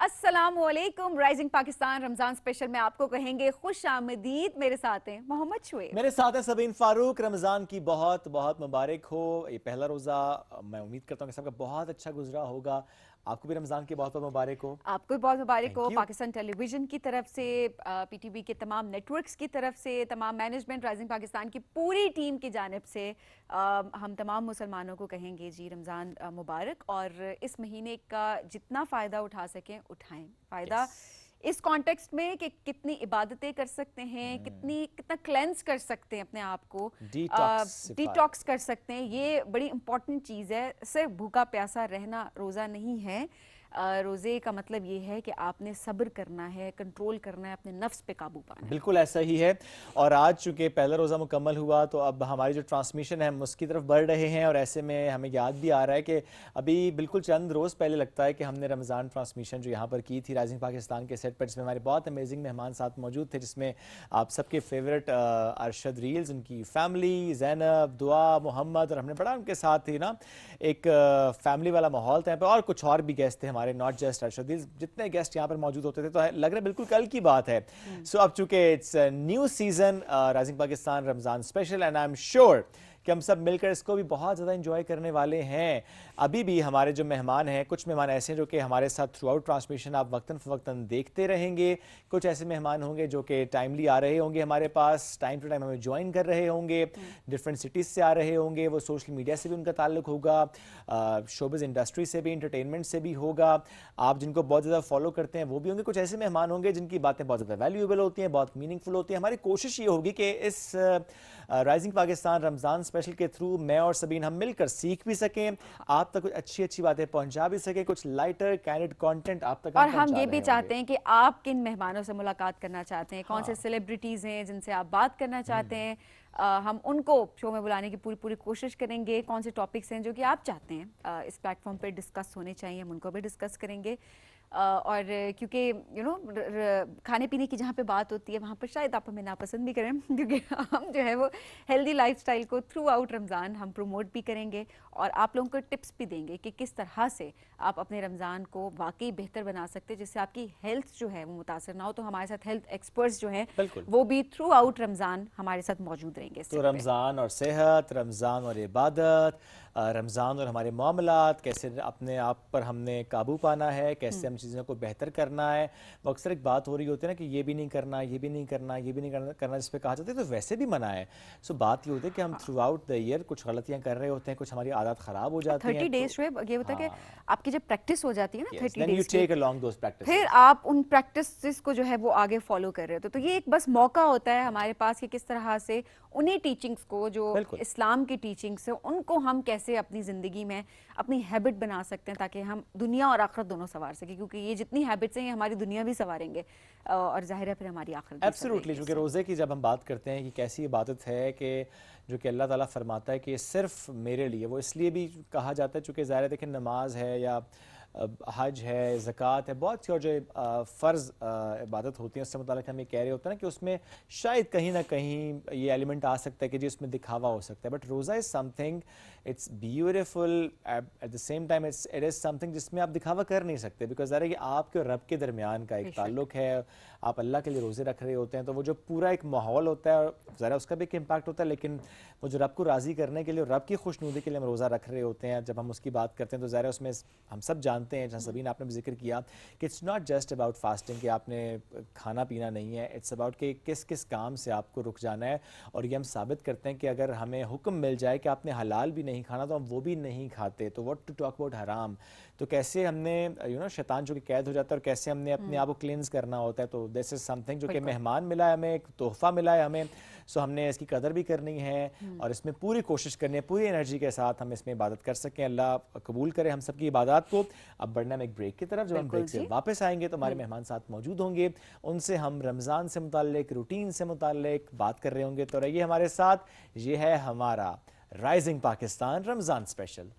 अस्सलामुअलैकुम। Rising Pakistan Ramzan special में आपको कहेंगे खुश आमदीद। मेरे साथ हैं मोहम्मद शुएब, मेरे साथ है सबीन फारूक। रमज़ान की बहुत बहुत मुबारक हो। ये पहला रोज़ा मैं उम्मीद करता हूँ कि सबका बहुत अच्छा गुजरा होगा। आपको भी रमज़ान की बहुत बहुत मुबारक हो। आपको भी बहुत मुबारक हो। Thank you. पाकिस्तान टेलीविजन की तरफ से, पीटीवी के तमाम नेटवर्क्स की तरफ से, तमाम मैनेजमेंट, राइजिंग पाकिस्तान की पूरी टीम की जानिब से हम तमाम मुसलमानों को कहेंगे जी रमज़ान मुबारक। और इस महीने का जितना फ़ायदा उठा सकें उठाएं। फ़ायदा यस। इस कॉन्टेक्स्ट में कि कितनी इबादतें कर सकते हैं, कितना क्लेंस कर सकते हैं अपने आप को, डिटॉक्सिफाई। डिटॉक्स कर सकते हैं। ये बड़ी इंपॉर्टेंट चीज़ है। सिर्फ भूखा प्यासा रहना रोज़ा नहीं है। रोज़े का मतलब ये है कि आपने सब्र करना है, कंट्रोल करना है, अपने नफ्स पे काबू पाना है। बिल्कुल ऐसा ही है। और आज चूँकि पहला रोज़ा मुकम्मल हुआ तो अब हमारी जो ट्रांसमिशन है हम उसकी तरफ बढ़ रहे हैं। और ऐसे में हमें याद भी आ रहा है कि अभी बिल्कुल चंद रोज़ पहले लगता है कि हमने रमज़ान ट्रांसमिशन जो यहाँ पर की थी राइजिंग पाकिस्तान के सेट पर, जिसमें हमारे बहुत अमेजिंग मेहमान साथ मौजूद थे, जिसमें आप सबके फेवरेट अरशद रील्स, उनकी फैमिली, ज़ैनब, दुआ, मोहम्मद, और हमने बड़ा उनके साथ ही ना एक फैमिली वाला माहौल था यहाँ पर। और कुछ और भी गेस्ट थे हमारे, नॉट जस्ट अरशद रील्स। जितने गेस्ट यहाँ पर मौजूद होते थे तो लग रहा है बिल्कुल कल की बात है। सो अब चूंकि it's new season rising Pakistan Ramzan special, and I am sure कि हम सब मिलकर इसको भी बहुत ज़्यादा इंजॉय करने वाले हैं। अभी भी हमारे जो मेहमान हैं, कुछ मेहमान ऐसे हैं जो कि हमारे साथ थ्रू आउट ट्रांसमिशन आप वक्तन फ़वक्तन देखते रहेंगे। कुछ ऐसे मेहमान होंगे जो कि टाइमली आ रहे होंगे हमारे पास, टाइम टू टाइम हमें ज्वाइन कर रहे होंगे, डिफरेंट सिटीज़ से आ रहे होंगे। वो सोशल मीडिया से भी उनका ताल्लुक होगा, शोबिज़ इंडस्ट्री से भी, इंटरटेनमेंट से भी होगा। आप जिनको बहुत ज़्यादा फॉलो करते हैं वो भी होंगे। कुछ ऐसे मेहमान होंगे जिनकी बातें बहुत ज़्यादा वैल्यूएबल होती हैं, बहुत मीनिंगफुल होती हैं। हमारी कोशिश ये होगी कि इस राइजिंग पाकिस्तान रमज़ान स्पेशल के थ्रू मैं और सबीन हम मिलकर सीख भी सकें, आप तक कुछ अच्छी अच्छी बातें पहुंचा भी सकें, कुछ लाइटर कैंडिड कंटेंट आप तक हम और हम पहुंचा ये रहे भी होंगे। चाहते हैं कि आप किन मेहमानों से मुलाकात करना चाहते हैं, कौन से हाँ। सेलिब्रिटीज़ हैं जिनसे आप बात करना चाहते हैं। हम उनको शो में बुलाने की पूरी पूरी कोशिश करेंगे। कौन से टॉपिक्स हैं जो कि आप चाहते हैं इस प्लेटफॉर्म पे डिस्कस होने चाहिए, हम उनको भी डिस्कस करेंगे। और क्योंकि खाने पीने की जहाँ पे बात होती है वहाँ पर शायद आप हमें नापसंद भी करें, क्योंकि हम जो है वो हेल्दी लाइफस्टाइल को थ्रू आउट रमज़ान हम प्रमोट भी करेंगे और आप लोगों को टिप्स भी देंगे कि किस तरह से आप अपने रमज़ान को वाकई बेहतर बना सकते हैं, जिससे आपकी हेल्थ जो है वो मुतासर ना हो। तो हमारे साथ हेल्थ एक्सपर्ट्स जो हैं बिल्कुल। वो भी थ्रू आउट रमज़ान हमारे साथ मौजूद रहेंगे इस तो सेट पे। रमज़ान और सेहत, रमज़ान और इबादत, रमज़ान और हमारे मामलात, कैसे अपने आप पर हमने काबू पाना है, कैसे हम चीज़ों को बेहतर करना है। वो अक्सर एक बात हो रही होती है ना कि ये भी नहीं करना, ये भी नहीं करना, ये भी नहीं करना जिस पे कहा जाता है तो वैसे भी मना है। सो बात ये होती है कि हम थ्रू आउट द ईयर कुछ गलतियाँ कर रहे होते हैं, कुछ हमारी आदत ख़राब हो जाती हैं। 30 डेज तो जो है ये होता है कि हाँ, आपकी जब प्रैक्टिस हो जाती है ना यस, 30 देन यू डेज की, टेक अलोंग दोज फिर प्रैक्टिसेस। आप उन प्रैक्टिसेस को जो है वो आगे फॉलो कर रहे हो। तो ये एक बस मौका होता है हमारे पास कि किस तरह से उन्हीं टीचिंग्स को जो बिल्कुल। इस्लाम की टीचिंग्स है उनको हम कैसे अपनी ज़िंदगी में अपनी हैबिट बना सकते हैं, ताकि हम दुनिया और आखिरत दोनों संवार सकें। क्योंकि ये जितनी हैबिट्स हैं ये हमारी दुनिया भी संवारेंगे और जाहिर है फिर हमारी आखिरत भी एब्सोल्युटली। संवरेगी चूँकि इससे। रोज़े की जब हम बात करते हैं कि कैसी इबादत है कि जो कि अल्लाह ताला फरमाता है कि ये सिर्फ़ मेरे लिए, वो इसलिए भी कहा जाता है चूँकि ज़ाहिर है देखिए नमाज है या हज है, ज़कात है, बहुत सी और जो फ़र्ज़ इबादत होती हैं उससे मुताल्लिक़ हम ये कह रहे होते हैं ना कि उसमें शायद कहीं ना कहीं ये एलिमेंट आ सकता है कि जी उसमें दिखावा हो सकता है। बट रोज़ा is something, it's beautiful, at the same time it is something जिसमें आप दिखावा कर नहीं सकते, बिकॉज ज़ाहिर है कि आपके और रब के दरमियान का एक बेशक। ताल्लुक है। आप अल्लाह के लिए रोज़े रख रहे होते हैं तो वो जो पूरा एक माहौल होता है ज़रा उसका भी एक इम्पैक्ट होता है, लेकिन वो जो रब को राज़ी करने के लिए, रब की खुशनुदी के लिए हम रोज़ा रख रहे होते हैं। जब हम उसकी बात करते हैं तो ज़ाहिर है उसमें हम सब जानते हैं, जहाँ सबीन आपने भी जिक्र किया कि it's not just about fasting कि आपने खाना पीना नहीं है, इट्स अबाउट कि किस किस काम से आपको रुक जाना है। और ये हम साबित करते हैं कि अगर हमें हुक्म मिल जाए कि आपने हलाल भी नहीं खाना तो हम वो भी नहीं खाते। तो व्हाट टू टॉक अबाउट हराम, तो कैसे हमने शैतान जो कि कैद हो जाता है और कैसे हमने अपने आप को क्लींस करना होता है। तो दिस इज़ समथिंग जो कि मेहमान मिला है हमें, एक तोहफ़ा मिला है हमें। सो हमने इसकी कदर भी करनी है और इसमें पूरी कोशिश करनी है, पूरी एनर्जी के साथ हम इसमें इबादत कर सकें। अल्लाह कबूल करे हम सबकी इबादत को। अब बढ़ना हम एक ब्रेक की तरफ, जब हम ब्रेक से वापस आएंगे तो हमारे मेहमान साथ मौजूद होंगे, उनसे हम रमज़ान से मुताल्लिक, रूटीन से मुताल्लिक बात कर रहे होंगे। तो रहिए हमारे साथ, ये है हमारा राइजिंग पाकिस्तान रमज़ान स्पेशल।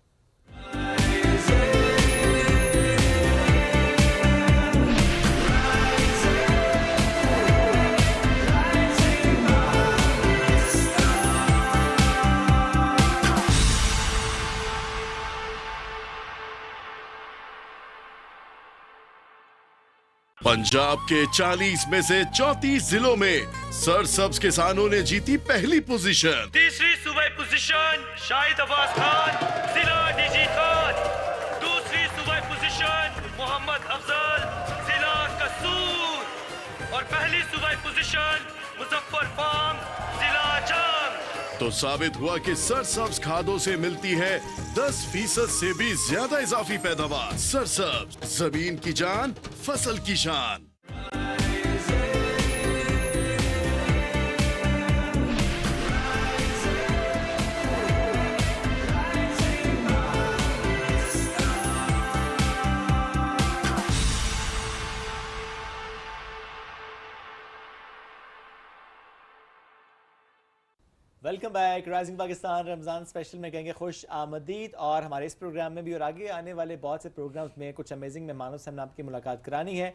पंजाब के 40 में से 34 जिलों में सरसब्ज किसानों ने जीती पहली पोजीशन। तीसरी सूबाई पोजीशन शाहिद अब्बास खान, जिला डीजी खान। दूसरी सूबाई पोजीशन मोहम्मद अफजल, जिला कसूर। और पहली सूबाई पोजीशन मुजफ्फर फार्म, जिला जंग। तो साबित हुआ कि सरसब्ज खादों से मिलती है 10% से भी ज्यादा इजाफी पैदावार। सरसब्ज, जमीन की जान, फसल की शान। Welcome back. Rising Pakistan Ramzan special में कहेंगे खुश आमदीद। और हमारे इस प्रोग्राम में भी और आगे आने वाले बहुत से प्रोग्राम्स में कुछ अमेजिंग मेहमानों से हमने आपकी मुलाकात करानी है,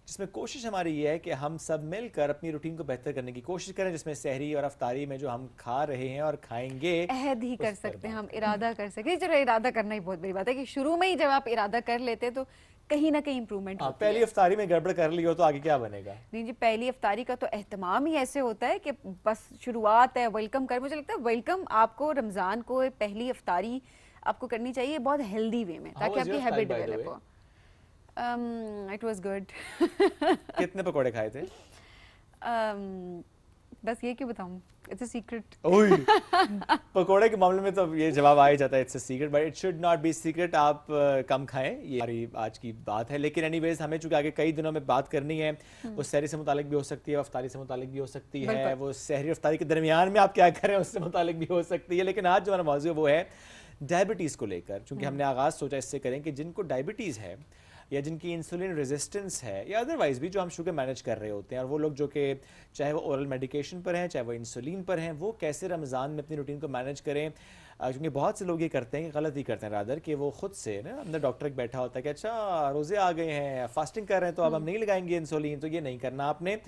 जिसमें कोशिश हमारी ये है कि हम सब मिलकर अपनी रूटीन को बेहतर करने की कोशिश करें, जिसमें सहरी और अफ्तारी में जो हम खा रहे हैं और खाएंगे अहद ही कर सकते हैं, हम इरादा कर सकते हैं। चलो इरादा करना ही बहुत बड़ी बात है कि शुरू में ही जब आप इरादा कर लेते हैं तो कहीं ना कहीं इंप्रूवमेंट होती है। पहली अफ्तारी में गड़बड़ कर ली हो तो आगे क्या बनेगा? नहीं जी, पहली अफ्तारी का तो एहतमाम ही ऐसे होता है कि बस शुरुआत है, वेलकम कर। मुझे लगता है वेलकम आपको रमज़ान को पहली अफ्तारी आपको करनी चाहिए बहुत हेल्दी वे में, ताकि आपकी हैबिट डेवलप हो। It was good. कितने पकोड़े खाए थे? बस ये क्यों बताऊं, इट्स अ सीक्रेट। ओए पकोड़े के मामले में तो ये जवाब आ ही जाता है, it's a secret, but it should not be secret. आप कम खाएं, ये हमारी आज की बात है। लेकिन एनीवेज हमें चूंकि आगे कई दिनों में बात करनी है, वो सहरी से मुतालिक भी हो सकती है, अफ्तारी से मुतालिक भी हो सकती है, वो सहरी अफ्तारी के दरमियान में आप क्या करें उससे मुतालिक भी हो सकती है। लेकिन आज जो हमारा मौजूद वो है डायबिटीज़ को लेकर, चूंकि हमने आगाज़ सोचा इससे करें कि जिनको डायबिटीज़ है या जिनकी इंसुलिन रेजिस्टेंस है या अदरवाइज भी जो हम शुगर मैनेज कर रहे होते हैं, और वो लोग जो कि चाहे वो ओरल मेडिकेशन पर हैं चाहे वो इंसुलिन पर हैं, वो कैसे रमज़ान में अपनी रूटीन को मैनेज करें। क्योंकि बहुत से लोग ये करते हैं कि गलत ही करते हैं रादर, कि वो खुद से ना अंदर डॉक्टर एक बैठा होता है कि अच्छा रोज़े आ गए हैं, फास्टिंग कर रहे हैं तो अब हम नहीं लगाएंगे इंसुलिन, तो ये नहीं करना आपने।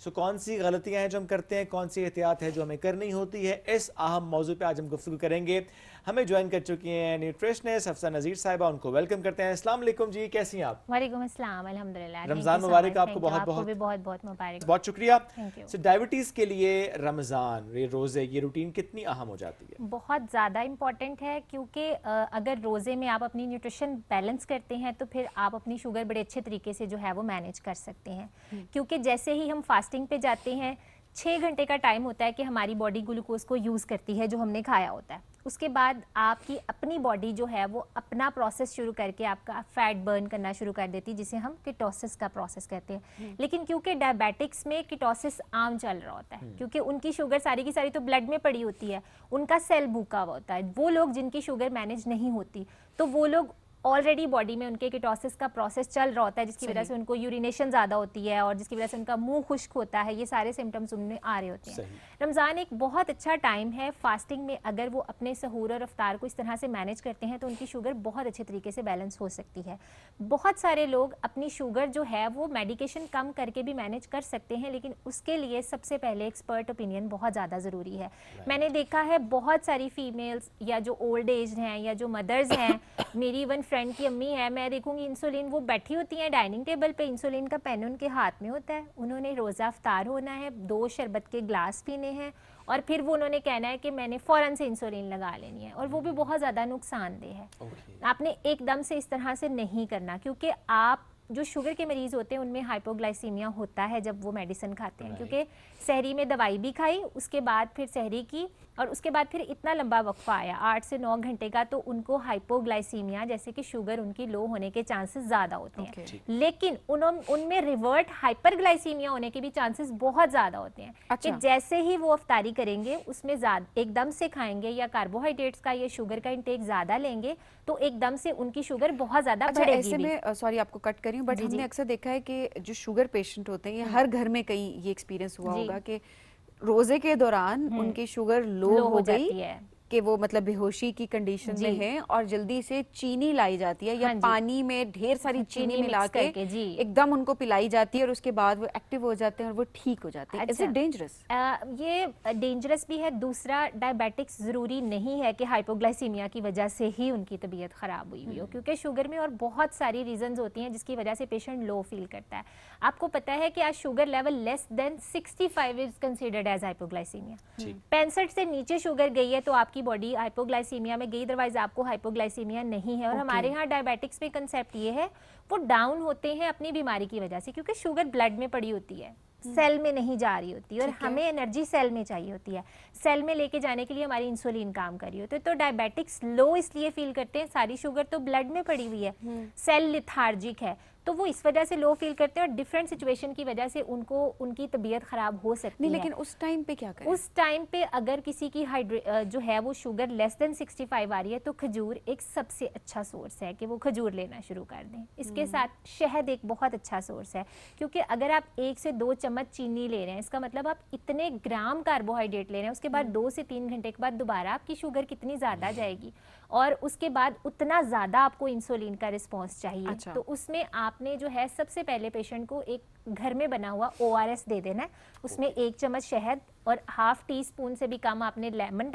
सो कौन सी गलतियाँ हैं जो हम करते हैं, कौन सी एहतियात है जो हमें करनी होती है, इस अहम मौजू पे आज हम गुफ्तगू करेंगे। हमें ज्वाइन कर चुकी हैं न्यूट्रिशनिस्ट हफ्सा नज़ीर साहिबा, उनको वेलकम करते हैं। अस्सलाम वालेकुम जी, कैसी हैं आप? वालेकुम अस्सलाम, अल्हम्दुलिल्लाह। रमज़ान मुबारक आपको, बहुत बहुत बहुत मुबारक। बहुत शुक्रिया। Thank you. सो डायबिटीज़ के लिए रमज़ान, ये रोज़े, ये रूटीन कितनी अहम हो जाती है? बहुत ज़्यादा इम्पॉर्टेंट है, क्योंकि अगर रोज़े में आप अपनी न्यूट्रिशन बैलेंस करते हैं तो फिर आप अपनी शुगर बड़े अच्छे तरीके से जो है वो मैनेज कर सकते हैं। क्योंकि जैसे ही हम फास्टिंग पे जाते हैं, 6 घंटे का टाइम होता है कि हमारी बॉडी ग्लूकोज को यूज़ करती है जो हमने खाया होता है। उसके बाद आपकी अपनी बॉडी जो है वो अपना प्रोसेस शुरू करके आपका फैट बर्न करना शुरू कर देती है, जिसे हम कीटोसिस का प्रोसेस कहते हैं। लेकिन क्योंकि डायबिटिक्स में कीटोसिस आम चल रहा होता है, क्योंकि उनकी शुगर सारी की सारी तो ब्लड में पड़ी होती है, उनका सेल भूखा हुआ होता है। वो लोग जिनकी शुगर मैनेज नहीं होती, तो वो लोग ऑलरेडी बॉडी में उनके कीटोसिस का प्रोसेस चल रहा होता है, जिसकी वजह से उनको यूरिनेशन ज़्यादा होती है और जिसकी वजह से उनका मुंह खुश्क होता है। ये सारे सिम्टम्स उनमें आ रहे होते हैं। रमज़ान एक बहुत अच्छा टाइम है फास्टिंग में, अगर वो अपने सहूर और अफ्तार को इस तरह से मैनेज करते हैं तो उनकी शुगर बहुत अच्छे तरीके से बैलेंस हो सकती है। बहुत सारे लोग अपनी शुगर जो है वो मेडिकेशन कम करके भी मैनेज कर सकते हैं, लेकिन उसके लिए सबसे पहले एक्सपर्ट ओपिनियन बहुत ज़्यादा ज़रूरी है। मैंने देखा है बहुत सारी फीमेल्स या जो ओल्ड एज हैं या जो मदर्स हैं, मेरी इवन फ्रेंड की अम्मी है, मैं देखूंगी इंसुलिन, वो बैठी होती हैं डाइनिंग टेबल पे, इंसुलिन का पेन उनके हाथ में होता है, उन्होंने रोज़ा अफ्तार होना है, 2 शरबत के ग्लास पीने हैं और फिर वो उन्होंने कहना है कि मैंने फ़ौरन से इंसुलिन लगा लेनी है, और वो भी बहुत ज़्यादा नुकसानदेह है। आपने एकदम से इस तरह से नहीं करना, क्योंकि आप जो शुगर के मरीज़ होते हैं उनमें हाइपोग्लाइसीमिया होता है जब वो मेडिसिन खाते हैं, क्योंकि सहरी में दवाई भी खाई, उसके बाद फिर सहरी की और उसके बाद फिर इतना लंबा वक्फा आया 8 से 9 घंटे का, तो उनको हाइपोग्लाइसीमिया जैसे कि शुगर उनकी लो होने के चांसेस ज़्यादा होते हैं। लेकिन उनमें रिवर्ट हाइपरग्लाइसीमिया होने के भी चांसेस बहुत ज़्यादा होते हैं। कि जैसे ही वो अफ्तारी करेंगे उसमें एकदम से खाएंगे या कार्बोहाइड्रेट्स का या शुगर का इंटेक ज़्यादा लेंगे तो एकदम से उनकी शुगर बहुत ज़्यादा बढ़ेगी। ऐसे में सॉरी आपको कट करी हूँ, बट हमने अक्सर देखा है कि जो शुगर पेशेंट होते हैं, हर घर में कहीं ये एक्सपीरियंस हुआ होगा कि रोजे के दौरान उनकी शुगर लो हो गई कि वो मतलब बेहोशी की कंडीशन में है और जल्दी से चीनी लाई जाती है या हाँ जी। पानी में ढेर सारी चीनी mix मिला के करके, जी। एकदम उनको पिलाई जाती है और उसके बाद वो एक्टिव हो जाते हैं और वो ठीक हो जाते हैं। Is it dangerous? ये डेंजरस भी है। दूसरा, डायबिटिक्स ज़रूरी नहीं है कि हाइपोग्लाइसीमिया की वजह से ही उनकी तबीयत ख़राब हुई हुई हो, क्योंकि शुगर में और बहुत सारी रीजंस होती हैं जिसकी वजह से पेशेंट लो फील करता है। आपको पता है कि आज sugar level less than 65 is considered as hypoglycaemia. 65 से नीचे शुगर गई है तो आपकी बॉडी हाइपोग्लाइसीमिया में गई, अदरवाइज आपको हाइपोग्लाइसीमिया नहीं है। और हमारे यहाँ डायबिटिक्स में कंसेप्ट ये है, वो डाउन होते हैं अपनी बीमारी की वजह से, क्योंकि शुगर ब्लड में पड़ी होती है, सेल में नहीं जा रही होती और हमें एनर्जी सेल में चाहिए होती है। सेल में लेके जाने के लिए हमारी इंसुलिन काम कर रही होती है। तो डायबिटिक्स लो इसलिए फील करते हैं, सारी शुगर तो ब्लड में पड़ी हुई है, सेल लिथार्जिक है, तो वो इस वजह से लो फील करते हैं और डिफरेंट सिचुएशन की वजह से उनको उनकी तबीयत खराब हो सकती नहीं, है। लेकिन उस टाइम पे क्या करें? उस टाइम पे अगर किसी की जो है वो शुगर लेस देन 65 आ रही है तो खजूर एक सबसे अच्छा सोर्स है कि वो खजूर लेना शुरू कर दें। इसके साथ शहद एक बहुत अच्छा सोर्स है, क्योंकि अगर आप 1 से 2 चम्मच चीनी ले रहे हैं, इसका मतलब आप इतने ग्राम कार्बोहाइड्रेट ले रहे हैं, उसके बाद 2 से 3 घंटे के बाद दोबारा आपकी शुगर कितनी ज़्यादा जाएगी और उसके बाद उतना ज़्यादा आपको इंसुलिन का रिस्पॉन्स चाहिए। अच्छा। तो उसमें आपने जो है सबसे पहले पेशेंट को एक घर में बना हुआ ORS दे देना है। उसमें 1 चम्मच शहद और ½ टीस्पून से भी कम आपने लेमन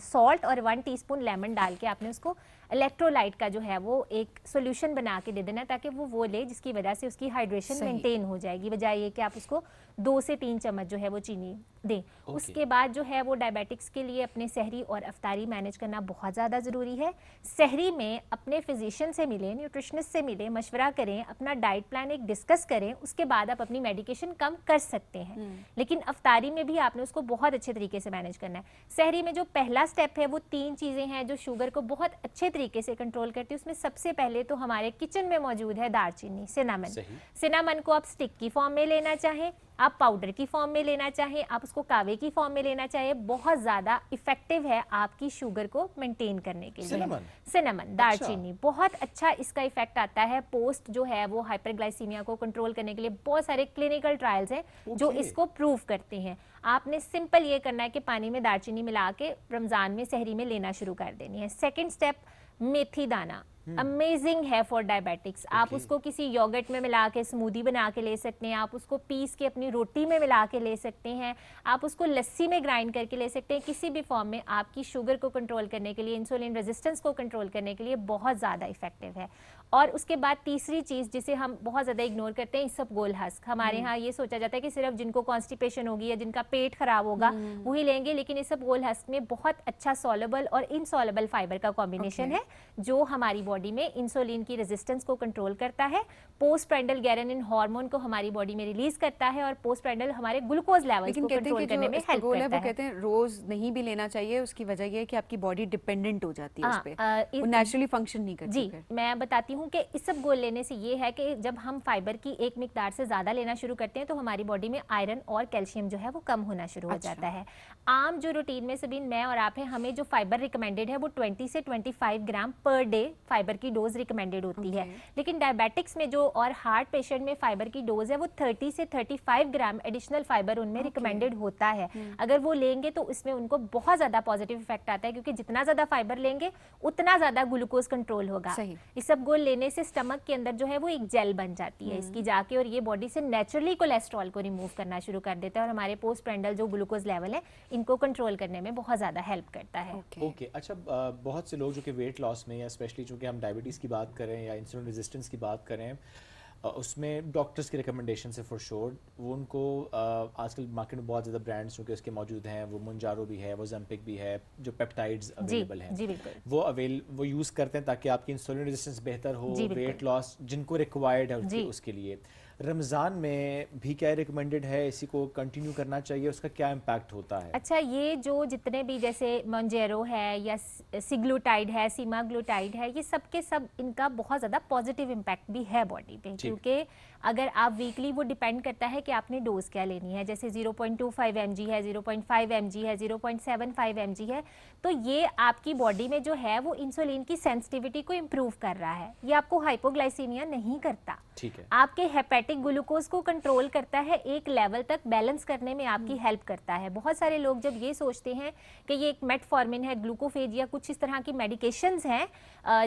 सॉल्ट और 1 टीस्पून लेमन डाल के आपने उसको इलेक्ट्रोलाइट का जो है वो एक सोल्यूशन बना के दे देना, ताकि वो ले, जिसकी वजह से उसकी हाइड्रेशन मेंटेन हो जाएगी, बजाय ये कि आप उसको 2 से 3 चम्मच जो है वो चीनी दें। उसके बाद जो है वो डायबिटिक्स के लिए अपने सहरी और अफ्तारी मैनेज करना बहुत ज़्यादा ज़रूरी है। सहरी में अपने फिजिशियन से मिलें, न्यूट्रिशनिस्ट से मिलें, मशवरा करें, अपना डाइट प्लान एक डिस्कस करें, उसके बाद आप अपनी मेडिकेशन कम कर सकते हैं। लेकिन अफ्तारी में भी आपने उसको बहुत अच्छे तरीके से मैनेज करना है। सहरी में जो पहला स्टेप है वो 3 चीज़ें हैं जो शुगर को बहुत अच्छे तरीके से कंट्रोल करती है। उसमें सबसे पहले तो हमारे किचन में मौजूद है दालचीनी, सिनामन। सिनामन को आप स्टिक की फॉर्म में लेना चाहें, आप पाउडर की फॉर्म में लेना चाहें, आप उसको कावे की फॉर्म में लेना चाहें, बहुत ज़्यादा इफेक्टिव है आपकी शुगर को मेंटेन करने के लिए। सिनेमन, दालचीनी बहुत अच्छा इसका इफेक्ट आता है। पोस्ट जो है वो हाइपरग्लाइसीमिया को कंट्रोल करने के लिए बहुत सारे क्लिनिकल ट्रायल्स हैं जो इसको प्रूव करते हैं। आपने सिंपल ये करना है कि पानी में दालचीनी मिला के रमज़ान में सहरी में लेना शुरू कर देनी है। सेकेंड स्टेप, मेथी दाना अमेजिंग है फॉर डायबिटिक्स। आप उसको किसी योगर्ट में मिला के स्मूदी बना के ले सकते हैं, आप उसको पीस के अपनी रोटी में मिला के ले सकते हैं, आप उसको लस्सी में ग्राइंड करके ले सकते हैं। किसी भी फॉर्म में आपकी शुगर को कंट्रोल करने के लिए, इंसुलिन रेजिस्टेंस को कंट्रोल करने के लिए बहुत ज़्यादा इफेक्टिव है। और उसके बाद तीसरी चीज़ जिसे हम बहुत ज़्यादा इग्नोर करते हैं, इसबगोल हस्क। हमारे यहाँ ये सोचा जाता है कि सिर्फ जिनको कॉन्स्टिपेशन होगी या जिनका पेट खराब होगा वही लेंगे, लेकिन इसबगोल हस्क में बहुत अच्छा सॉलेबल और इनसॉलेबल फाइबर का कॉम्बिनेशन है जो हमारी बॉडी में इंसुलिन की रेजिस्टेंस को कंट्रोल करता है, पोस्ट प्राइंडल गैरेनिन हार्मोन को हमारी बॉडी में रिलीज करता है और पोस्ट प्राइंडल हमारे ग्लूकोज लेवल्स को कंट्रोल करने में हेल्प करता है। वो कहते हैं रोज नहीं भी लेना चाहिए, उसकी वजह ये है कि आपकी बॉडी डिपेंडेंट हो जाती है उस पे, वो नेचुरली फंक्शन नहीं करती। जी, मैं बताती हूँ कि इसबगोल लेने से ये है कि जब हम फाइबर की एक मिकदार से ज़्यादा लेना शुरू करते हैं तो हमारी बॉडी में आयरन और कैल्शियम जो है वो कम होना शुरू हो जाता है। आम जो रूटीन में सभी मैं और आप हैं, हमें जो फाइबर रिकमेंडेड है वो 20 से 25 ग्राम पर डे फाइबर की डोज रिकमेंडेड होती है। लेकिन डायबिटिक्स में जो और हार्ट पेशेंट में फाइबर की डोज है वो 30 से 35 ग्राम एडिशनल फाइबर उनमें रिकमेंडेड होता है। अगर वो लेंगे तो इसमें उनको बहुत ज़्यादा पॉजिटिव इफेक्ट आता है, क्योंकि जितना ज़्यादा फाइबर लेंगे उतना ज़्यादा ग्लूकोज कंट्रोल होगा। इसबगोल लेने से स्टमक के अंदर जो है वो एक जेल बन जाती है इसकी जाके, और ये बॉडी से नेचुरली कोलेस्ट्रॉल को रिमूव करना शुरू कर देता है और हमारे पोस्ट प्राइंडल जो ग्लूकोज लेवल है इनको कंट्रोल करने में बहुत ज़्यादा हेल्प करता है। ओके, अच्छा, बहुत से लोग जो कि वेट लॉस में या स्पेशली जो कि हम डायबिटीज़ की बात करें या इंसुलिन रेजिस्टेंस की बात करें, उसमें डॉक्टर्स की रिकमेंडेशन से फॉर श्योर वो उनको आजकल मार्केट में बहुत ज़्यादा ब्रांड्स जो कि उसके मौजूद हैं, वो मुंजारो भी है, वो ज़म्पिक भी है, जो पेप्टाइड्स अवेलेबल हैं, जी बिल्कुल, वो यूज़ करते हैं ताकि आपकी इंसुलिन रेजिस्टेंस बेहतर हो, वेट लॉस जिनको रिक्वायर्ड है उसके लिए। रमज़ान में भी क्या रिकमेंडेड है, इसी को कंटिन्यू करना चाहिए, उसका क्या इम्पैक्ट होता है? अच्छा, ये जो जितने भी जैसे मोंजेरो है या सिग्लूटाइड है, सीमाग्लूटाइड है, ये सब के सब इनका बहुत ज़्यादा पॉजिटिव इम्पैक्ट भी है बॉडी पे, क्योंकि अगर आप वीकली, वो डिपेंड करता है कि आपने डोज क्या लेनी है। जैसे 0.25 mg है, 0.5 mg है, 0.75 mg है, तो ये आपकी बॉडी में जो है वो इंसुलिन की सेंसिटिविटी को इम्प्रूव कर रहा है। ये आपको हाइपोग्लाइसीमिया नहीं करता। ठीक है। आपके हेपेटिक हिपैटिक ग्लूकोज को कंट्रोल करता है, एक लेवल तक बैलेंस करने में आपकी हेल्प करता है। बहुत सारे लोग जब ये सोचते हैं कि ये एक मेटफॉर्मिन है, ग्लूकोफेज या कुछ इस तरह की मेडिकेशंस हैं,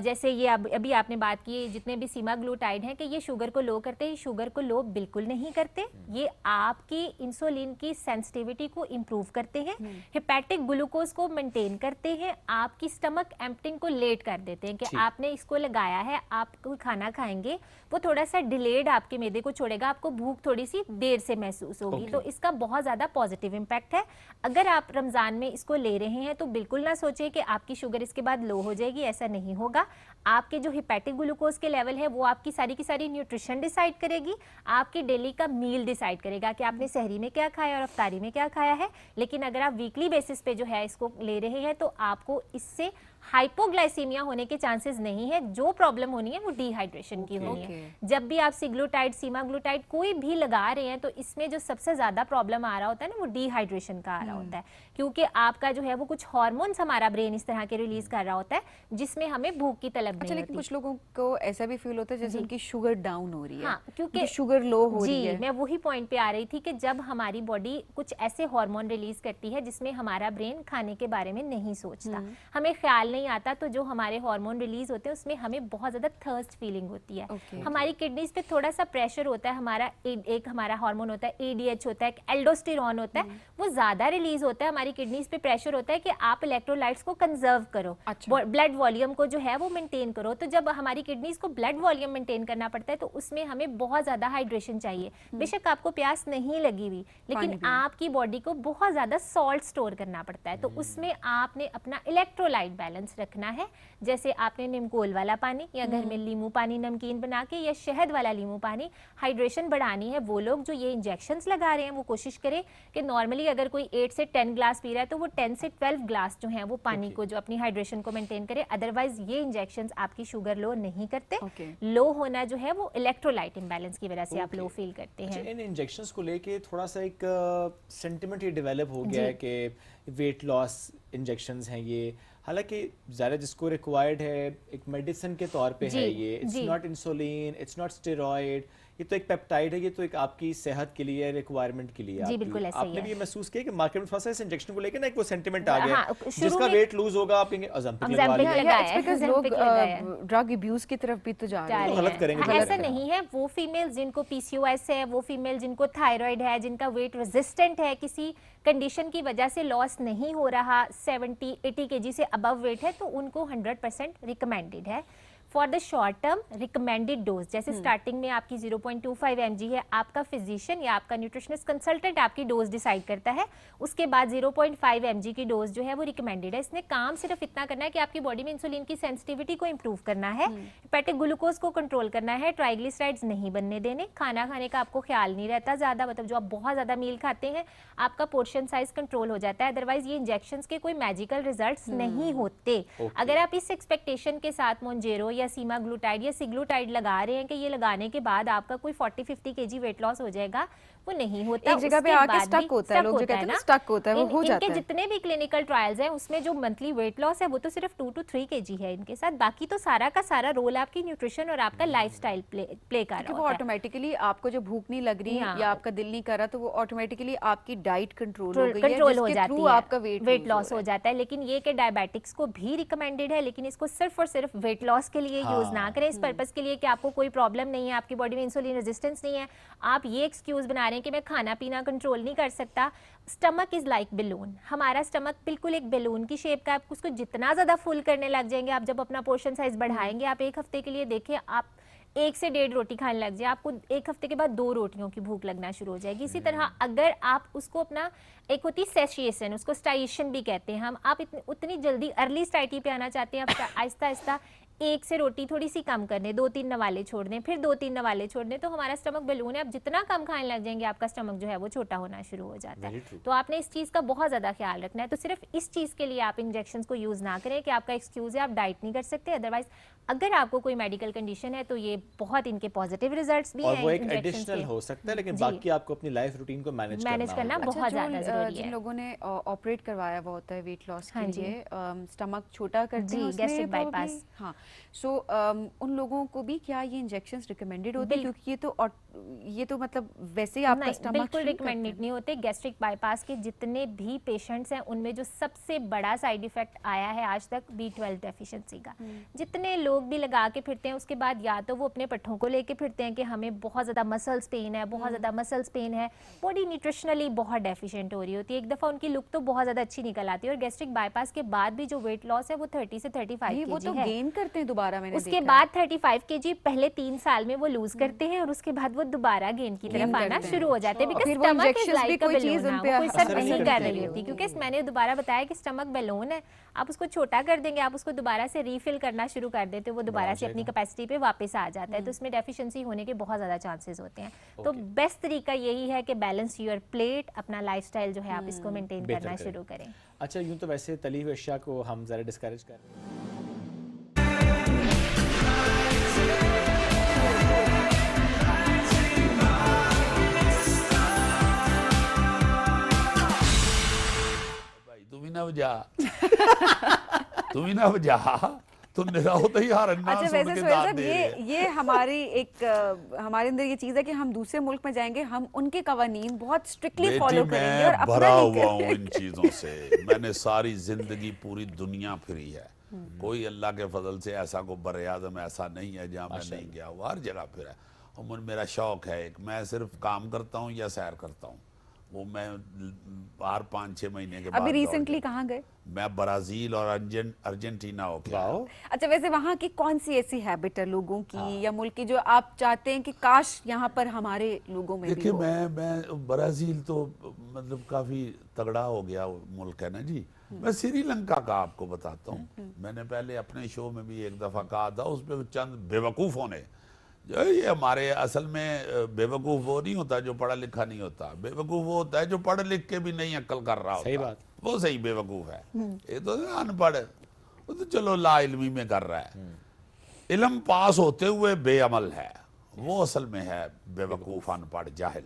जैसे ये अभी आपने बात की जितने भी सीमाग्लूटाइड हैं कि ये शुगर को लो करते हैं, शुगर को लो बिल्कुल नहीं करते। ये आपकी इंसुलिन की सेंसिटिविटी को इम्प्रूव करते हैं, हिपैटिक ग्लूकोज को मेंटेन करते हैं, आपकी स्टमक एम्प्टिंग को लेट कर देते हैं कि आपने इसको लगाया है, आप कोई खाना खाएंगे वो थोड़ा सा डिलेड आपके मैदे को छोड़ेगा, आपको भूख थोड़ी सी देर से महसूस होगी। तो इसका बहुत ज़्यादा पॉजिटिव इम्पैक्ट है। अगर आप रमज़ान में इसको ले रहे हैं तो बिल्कुल ना सोचिए कि आपकी शुगर इसके बाद लो हो जाएगी, ऐसा नहीं होगा। आपके जो हिपैटिक ग्लूकोज के लेवल है वो आपकी सारी की सारी न्यूट्रिशन डिसाइड करेगी, आपकी डेली का मील डिसाइड करेगा कि आपने सहरी में क्या खाया और अफ्तारी में क्या खाया है। लेकिन अगर आप वीकली बेसिस पे जो है इसको ले रहे हैं तो आपको इससे हाइपोग्लाइसीमिया होने के चांसेस नहीं है। जो प्रॉब्लम होनी है वो डिहाइड्रेशन की होनी है। जब भी आप सिग्लूटाइड, सीमाग्लूटाइड कोई भी लगा रहे हैं तो इसमें जो सबसे ज्यादा प्रॉब्लम आ रहा होता है ना वो डिहाइड्रेशन का आ रहा होता है, क्योंकि आपका जो है वो कुछ हार्मोन्स हमारा ब्रेन इस तरह के रिलीज कर रहा होता है जिसमें हमें भूख की तलब नहीं लेकिन होती। कुछ लोगों को ऐसा भी फील होता है जैसे उनकी शुगर डाउन हो रही है। हाँ, क्योंकि शुगर लो हो रही है। मैं वही पॉइंट पे आ रही थी कि जब हमारी बॉडी कुछ ऐसे हार्मोन रिलीज करती है जिसमें हमारा ब्रेन खाने के बारे में नहीं सोचता, हमें ख्याल नहीं आता, तो जो हमारे हार्मोन रिलीज होते हैं उसमें हमें बहुत ज्यादा थर्स्ट फीलिंग होती है। हमारी किडनीज पे थोड़ा सा प्रेशर होता है, हमारा हार्मोन होता है एडीएच होता है, एल्डोस्टेरॉन होता है, वो ज्यादा रिलीज होता है। हमारी किडनीज पे प्रेशर होता है कि आप इलेक्ट्रोलाइट्स को कंजर्व करो, ब्लड वॉल्यूम को जो है वो मेंटेन करो। तो जब हमारी किडनीज को ब्लड वॉल्यूम मेंटेन करना पड़ता है तो उसमें हमें बहुत ज्यादा हाइड्रेशन चाहिए। बेशक आपको प्यास नहीं लगी हुई लेकिन आपकी बॉडी को बहुत ज्यादा सॉल्ट स्टोर करना पड़ता है, तो उसमें आपने अपना इलेक्ट्रोलाइट बैलेंस रखना है। जैसे आपने निमकोल वाला पानी या घर में नींबू पानी नमकीन बना के या शहद वाला नींबू पानी, हाइड्रेशन बढ़ानी है। वो लोग जो ये इंजेक्शंस लगा रहे हैं वो कोशिश करें कि नॉर्मली अगर कोई 8 से 10 ग्लास पी रहा है तो वो 10 से 12 ग्लास जो है वो पानी को, जो अपनी हाइड्रेशन को मेंटेन करे। अदरवाइज ये इंजेक्शंस आपकी शुगर लो नहीं करते। लो होना जो है वो इलेक्ट्रोलाइट इम्बैलेंस की वजह से आप लो फील करते हैं। इन इंजेक्शंस को लेके थोड़ा सा एक सेंटिमेंट ये डेवलप हो गया है कि वेट लॉस इंजेक्शंस हैं ये, हालांकि ज़्यादा जिसको रिक्वायर्ड है एक मेडिसिन के तौर पे है ये, it's not insulin, it's not steroid, ये तो एक पेप्टाइड है, ये तो एक आपकी सेहत के लिए, रिक्वायरमेंट के लिए। जी बिल्कुल ऐसा ही है। आपने भी ये महसूस किया कि मार्केट में थोड़ा सा इस इंजेक्शन को लेकर ना एक वो सेंटिमेंट आ गया, जिसका वेट लूज होगा आप कहेंगे अज़म्पिक लगवा लीजिए। लोग ड्रग अब्यूज की तरफ भी तो जा रहे हैं, गलत करेंगे। ऐसा नहीं है। वो फीमेल जिनको पीसीओएस है, वो फीमेल जिनको थायराइड है, जिनका वेट रेजिस्टेंट है, किसी कंडीशन की वजह से लॉस नहीं हो रहा, 70-80 kg से अबव वेट है, तो उनको 100% रिकमेंडेड है। For the short term recommended dose, जैसे स्टार्टिंग में आपकी 0.25 mg है, आपका फिजिशियन या आपका न्यूट्रिशनिस्ट कंसल्टेंट आपकी डोज डिसाइड करता है। उसके बाद 0.5 mg की डोज जो है वो रिकमेंडेड है। इसने काम सिर्फ इतना करना है कि आपकी बॉडी में इंसुलिन की सेंसिटिविटी को इंप्रूव करना है, हिपैटिक ग्लूकोज को कंट्रोल करना है, ट्राइग्लिसराइड्स नहीं बनने देने, खाना खाने का आपको ख्याल नहीं रहता ज़्यादा, मतलब जो आप बहुत ज़्यादा मील खाते हैं आपका पोर्शन साइज कंट्रोल हो जाता है। अदरवाइज ये इंजेक्शंस के कोई मैजिकल रिजल्ट्स नहीं होते। अगर आप इस एक्सपेक्टेशन के साथ मोंजेरो या सीमाग्लूटाइड या सिग्लूटाइड लगा रहे हैं कि ये लगाने के बाद आपका कोई 40-50 kg वेट लॉस हो जाएगा, वो नहीं होता। एक जगह पे आके स्टक होता है, लोग जो कहते हैं ना स्टक होता है, वो हो जाता है। इनके जितने भी क्लिनिकल ट्रायल्स हैं उसमें जो मंथली वेट लॉस है वो तो सिर्फ 2 to 3 kg है इनके साथ, बाकी तो सारा का सारा रोल आपकी न्यूट्रिशन और आपका लाइफस्टाइल प्ले कर रहा है। वो ऑटोमेटिकली आपको जो भूख नहीं लग रही या आपका दिल नहीं कर रहा तो वो ऑटोमेटिकली आपकी डाइट कंट्रोल हो गई है, जिसके थ्रू आपका वेट लॉस हो जाता है। लेकिन ये कि डायबिटिक्स को भी रिकमेंडेड है, लेकिन इसको सिर्फ और सिर्फ वेट लॉस के लिए यूज ना करें, इस पर्पस के लिए कि आपको कोई प्रॉब्लम नहीं है, आपकी बॉडी में इंसुलिन रेजिस्टेंस नहीं है, आप ये एक्सक्यूज बना रहे हैं कि मैं खाना पीना कंट्रोल नहीं कर सकता। स्टमक इज लाइक बैलून, हमारा स्टमक बिल्कुल एक बैलून की शेप का है। आप उसको जितना ज्यादा फुल करने लग जाएंगे, आप जब अपना पोर्शन साइज बढ़ाएंगे, आप एक हफ्ते के लिए देखें, आप 1 से 1.5 रोटी खाने लग जाए, आपको एक हफ्ते के बाद 2 रोटियों की भूख लगना शुरू हो जाएगी। इसी तरह अगर आप उसको अपना, एक होती सेशिएशन, उसको स्टाइशन भी कहते हैं हम, आप उतनी जल्दी अर्ली स्टाइटी पे आना चाहते हैं, आप आहिस्ता आहिस्ता 1 से रोटी थोड़ी सी कम करने, 2-3 नवाले छोड़ दें, फिर 2-3 नवाले छोड़ दें, तो हमारा स्टमक बैलून है, आप जितना कम खाने लग जाएंगे आपका स्टमक जो है वो छोटा होना शुरू हो जाता है। तो आपने इस चीज़ का बहुत ज़्यादा ख्याल रखना है। तो सिर्फ इस चीज़ के लिए आप इंजेक्शंस को यूज़ ना करें कि आपका एक्सक्यूज़ है आप डाइट नहीं कर सकते। अदरवाइज अगर आपको कोई मेडिकल कंडीशन है तो ये बहुत इनके पॉजिटिव रिजल्ट्स भी हैं। और वो एक एडिशनल हो सकता है, लेकिन बाकी आपको अपनी लाइफ रूटीन को मैनेज करना बहुत ज़्यादा ज़रूरी है। जिन लोगों ने ऑपरेट करवाया हुआ होता है वेट लॉस के लिए, स्टमक छोटा करते हैं, गैस्ट्रिक बाईपास, हाँ, सो उन लोगों को भी क्या ये इंजेक्शंस रिकमेंडेड होते हैं, क्योंकि ये तो मतलब वैसे ही आपका नहीं, स्टमक बिल्कुल रिकमेंडेड नहीं होते। गैस्ट्रिक बाईपास के जितने भी पेशेंट्स हैं उनमें जो सबसे बड़ा साइड इफेक्ट आया है आज तक B12 डेफिशिएंसी का। जितने लोग भी लगा के फिरते हैं उसके बाद या तो वो अपने पट्ठों को लेके फिरते हैं कि हमें बहुत ज़्यादा मसल्स पेन है, बहुत ज़्यादा मसल्स पेन है, बॉडी न्यूट्रिशनली बहुत डेफिशिएंट हो रही होती है। एक दफ़ा उनकी लुक तो बहुत ज़्यादा अच्छी निकल आती है, और गैस्ट्रिक बाईपास के बाद भी जो वेट लॉस है वो 30 से 35 वो तो kg है। गेन करते हैं दोबारा, मैंने उसके देखा बाद 35 kg पहले 3 साल में वो लूज करते हैं, और उसके बाद वो दोबारा गेन की तरफ आना शुरू हो जाते हैं। बिकॉज़ फिर वो स्टमक इज injections भी लाइक अ कोई चीज़ बैलून, उन पे कोई असर असर नहीं नहीं कर करती रही होती, क्योंकि मैंने दोबारा बताया कि स्टमक बैलून है, आप उसको छोटा कर देंगे, आप उसको दोबारा से रीफिल करना शुरू कर देते हो, वो दोबारा से अपनी कैपेसिटी पे वापस आ जाता है, तो इसमें डेफिशिएंसी होने के बहुत ज़्यादा चांसेस होते हैं। तो बेस्ट तरीका यही है कि बैलेंस योर प्लेट, अपना लाइफस्टाइल जो है आप इसको मेंटेन बेहतर करना करें। शुरू करें। अच्छा, यूं तो वैसे तली हुई अशिया को हम ज़रा डिस्करेज कर रहे हैं। तू भी ना बजा तू भी ना बजा तो निरा होता ही हार अच्छा, वैसे सोहेल साहब ये हमारी हमारे अंदर ये चीज़ है कि हम दूसरे मुल्क में जाएंगे, हम उनके कवानीन बहुत स्ट्रिक्टली फॉलो करेंगे और मैं अपना भरा नहीं हुआ हूँ करेंगे। इन चीजों से। मैंने सारी जिंदगी पूरी दुनिया फिरी है, कोई अल्लाह के फजल से ऐसा को बर आज़म ऐसा नहीं है जहाँ मैं नहीं गया हुआ, हर जगह फिरा। और मेरा शौक है एक, मैं सिर्फ काम करता हूँ या सैर करता हूँ, वो मैं हर 5-6 महीने के बाद अभी दौड़ रिसेंटली जाता हूँ। कहाँ गए? मैं ब्राजील और अर्जेंटीना होके आया हूँ। अच्छा, वैसे वहाँ की कौन सी ऐसी हैबिट है लोगों की या मुल्क की जो आप चाहते हैं कि काश यहाँ पर हमारे लोगों में भी देखिए, हो? मैं ब्राजील तो मतलब काफ़ी तगड़ा हो गया मुल्क है ना जी। मैं श्रीलंका का आपको बताता हूँ। मैंने पहले अपने शो में भी एक दफ़ा कहा था, उसमें चंद बेवकूफ़ों ने, जो ये हमारे असल में बेवकूफ़ वो नहीं होता जो पढ़ा लिखा नहीं होता, बेवकूफ़ वो होता है जो पढ़ लिख के भी नहीं अक्ल कर रहा होता। सही बात। वो सही बेवकूफ़ है। ये तो अनपढ़, वो तो चलो ला इल्मी में कर रहा है, इल्म पास होते हुए बेअमल है, वो असल में है बेवकूफ़, अनपढ़, जाहिल।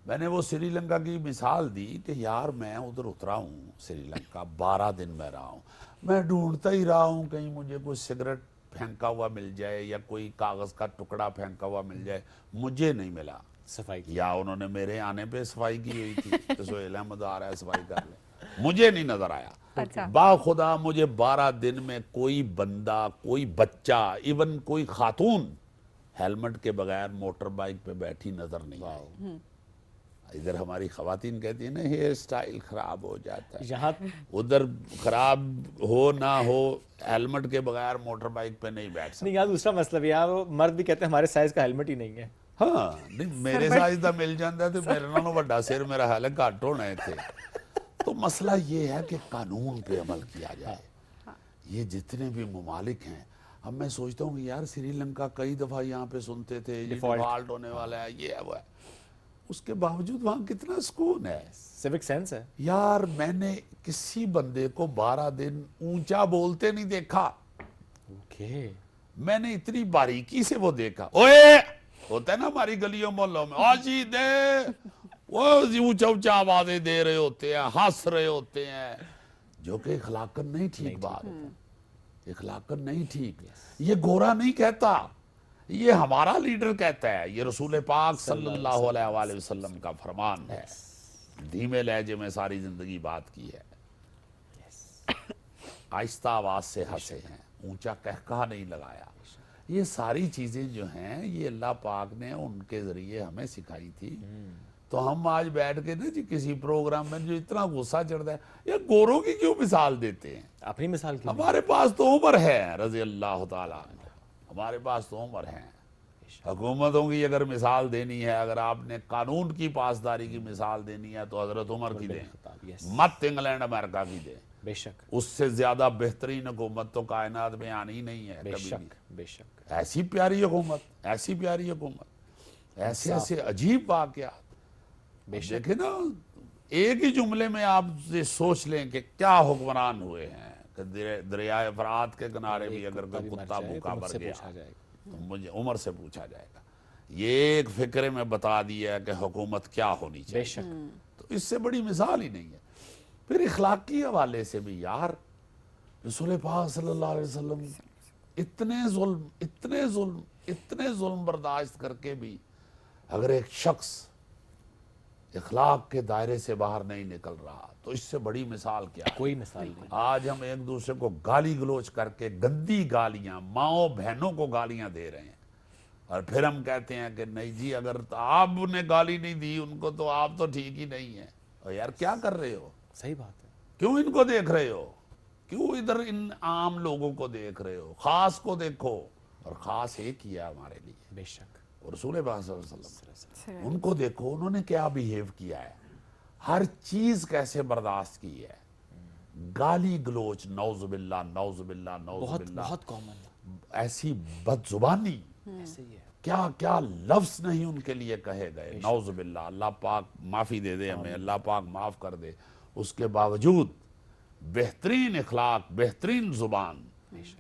मैंने वो श्रीलंका की मिसाल दी कि यार मैं उधर उतरा हूँ श्रीलंका, 12 दिन में रहा हूँ, मैं ढूंढता ही रहा हूँ कहीं मुझे कोई सिगरेट फेंका हुआ मिल जाए या कोई कागज़ का टुकड़ा फेंका हुआ मिल जाए, मुझे नहीं मिला। सफाई की। या उन्होंने मेरे आने पे सफाई की हुई थी तो सोहेल अहमद आ रहा है सफाई कर ले, मुझे नहीं नजर आया। अच्छा। बाखुदा मुझे 12 दिन में कोई बंदा, कोई बच्चा, इवन कोई खातून हेलमेट के बगैर मोटर बाइक पे बैठी नजर नहीं आई। इधर हमारी खवातीन कहती है ना, हेयर स्टाइल खराब हो जाता है, यहाँ उधर खराब हो ना हो हेलमेट के बगैर मोटर बाइक पे नहीं बैठ सकते। नहीं, यहाँ दूसरा मसला भी है, वो मर्द भी कहते हैं हमारे साइज का हेलमेट ही नहीं है। हाँ, नहीं मेरे साइज का मिल जाता तो मेरे नालों बड़ा सिर मेरा हाल है, घट होने थे। तो मसला ये है कि कानून पे अमल किया जाए। ये जितने भी ममालिक हैं, अब मैं सोचता हूँ कि यार श्रीलंका कई दफ़ा यहाँ पे सुनते थे ये डिफॉल्ट होने वाला है, ये है वो है, उसके बावजूद वहाँ कितना सुकून है, सिविक सेंस है। यार मैंने किसी बंदे को 12 दिन ऊंचा बोलते नहीं देखा। ओके। मैंने इतनी बारीकी से वो देखा, ओए होता है ना हमारी गलियों मोहल्लों में, आजी दे, वो ऊंचा ऊंचा आवाजें दे रहे होते हैं, हंस रहे होते हैं, जो कि इखलाकन नहीं ठीक बात, इखलाकन नहीं ठीक। ये गोरा नहीं कहता, ये हमारा लीडर कहता है, ये रसूल पाक सल्लल्लाहु अलैहि वसल्लम का फरमान है। धीमे लहजे में सारी जिंदगी बात की है, आहिस्ता आवाज से हंसे हैं, ऊंचा कहकहा नहीं लगाया। ये सारी चीजें जो हैं ये अल्लाह पाक ने उनके जरिए हमें सिखाई थी। तो हम आज बैठ के ना जी किसी प्रोग्राम में जो इतना गुस्सा चढ़ता है, ये गोरों की क्यों मिसाल देते हैं? अपनी मिसाल की। हमारे पास तो उम्र है रजी अल्लाह ताला अन्हु, हमारे पास तो उम्र है। हुकूमतों की अगर मिसाल देनी है, अगर आपने कानून की पासदारी की मिसाल देनी है तो हजरत उमर की दें, मत इंग्लैंड अमेरिका की दें। बेशक, उससे ज्यादा बेहतरीन हुकूमत तो कायनात में आनी ही नहीं है कभी बेशक, भी। बेशक। ऐसी प्यारी हुकूमत, ऐसी प्यारी हुकूमत, ऐसे ऐसे अजीब वाकयात। देखे ना, एक ही जुमले में आप ये सोच लें कि क्या हुक्मरान हुए हैं कि दरियाए फरात के किनारे भी अगर कोई कुत्ता भूखा मर गया तो मुझे उमर से पूछा जाएगा। ये एक फिक्रे में बता दिया है कि हुकूमत क्या होनी चाहिए। बेशक। तो इससे बड़ी मिसाल ही नहीं है। फिर इखलाकी हवाले से भी यार रसूल पाक सल्लल्लाहु अलैहि वसल्लम इतने जुल्म बर्दाश्त करके भी अगर एक शख्स इखलाक के दायरे से बाहर नहीं निकल रहा तो इससे बड़ी मिसाल क्या है? कोई मिसाल नहीं। आज हम एक दूसरे को गाली गलोच करके गंदी गालियां, माओ बहनों को गालियां दे रहे हैं, और फिर हम कहते हैं कि नहीं जी अगर आपने गाली नहीं दी उनको तो आप तो ठीक ही नहीं है। और यार क्या कर रहे हो? सही बात है। क्यों इनको देख रहे हो? क्यों इधर इन आम लोगों को देख रहे हो? खास को देखो, और खास एक ही है हमारे लिए, बेशक। और रसूल पाक सल्लल्लाहु अलैहि वसल्लम, उनको देखो उन्होंने क्या बिहेव किया है, हर चीज कैसे बर्दाश्त की है। गाली गलोच, नौजुबिल्ला नौजुबिल्ला बहुत नौजुबिल्ला, बहुत कॉमन है। ऐसी बदजुबानी, ऐसे ही है। क्या क्या लफ्ज नहीं उनके लिए कहे गए। नौजुबिल्ला, अल्लाह पाक माफी दे दे हमें, अल्लाह पाक माफ कर दे। उसके बावजूद बेहतरीन इखलाक, बेहतरीन जुबान,